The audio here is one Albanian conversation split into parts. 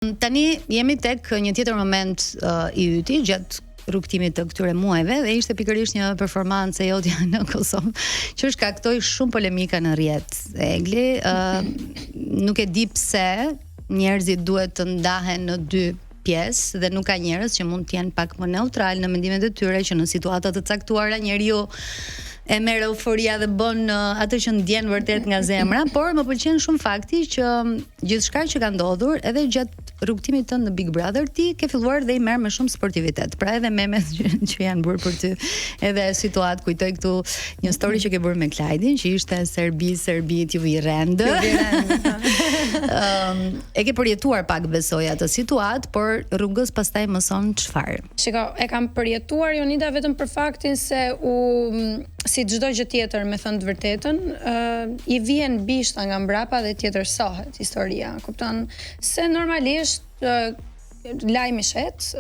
Tani jemi tek një tjetër moment I yti gjatë rrugtimit të këtyre muajve dhe ishte pikërisht një performancë e jotja në Kosovë që shkaktoi shumë polemika në rrjet. Egli, nuk e di pse njerëzit duhet të ndahen në dy pjesë dhe nuk ka njerëz që mund të jenë pak më neutral në mendimet e tyre që në situata të caktuara njeriu e merr euforia dhe bën atë që ndjen vërtet nga zemra, por më pëlqen shumë fakti që gjithçka që ka ndodhur edhe gjatë rrugtimit tënd në Big Brother ti ke filluar dhe I merr me shumë sportivitet. Pra edhe memet që janë bërë për ty, edhe situatë kujtoj këtu një story që ke bërë me Klajdin, që ishte Serbi t'ju vi rend. E ke përjetuar pak besoj atë situatë, por rrugës pastaj mëson çfarë? Shiko, e kam përjetuar Jonida vetëm për faktin se si çdo gjë tjetër, me thënë të vërtetën, I vjen bishta nga mbrapa dhe tjetërsohet historia. Kupton se normalisht lajmi shet,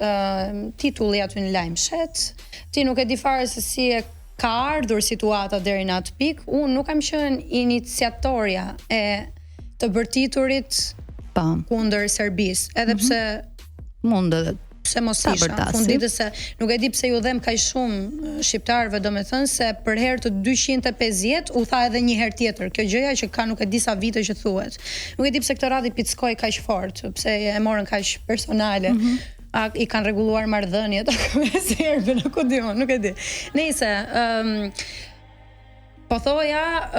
titulli aty në lajm shet, ti nuk e di fare se si e ka ardhur situata deri në atë pikë. Unë nuk kam qenë iniciatorja e të bërtiturit kundër Serbisë, edhe pse mund edhe pse mos isha, funditës se nuk e di pse ju dhem kaq shumë shqiptarëve, domethënë se për herë të 250 u tha edhe një herë tjetër. Kjo gjëja që ka nuk e di sa vite që thuhet. Nuk e di pse këtë radhë pickoi kaq fort, pse e morën kaq personale. A I kanë rregulluar marrëdhëniet me serbën, nuk e di, nuk e di. Nëse po thoja,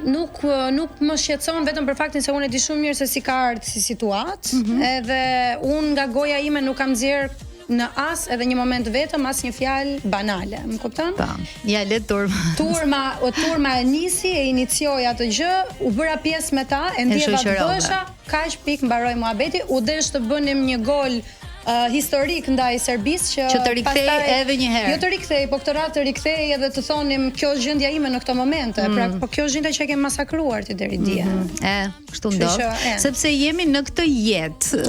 nuk më shqetëson vetëm për faktin se unë e di shumë mirë se si ka ardhur si situatë, edhe unë nga goja ime nuk kam nxjerr në as edhe një moment vetëm as një fjalë banale. Më kupton? Ja le turma e nisi, e inicioi atë gjë, u bëra pjesë me ta, e ndjeva të bësha, kaq pik mbaroi muhabeti, u desh të bënim një gol historik ndaj Serbisë që të rikthej edhe një herë. Jo të rikthej, po këtë radhë të rikthej edhe të thonim kjo është gjendja ime në këto momente. Pra, po kjo është gjendja që e kemi masakruar ti deri dje. Kështu ndodh. Sepse jemi në këtë jetë.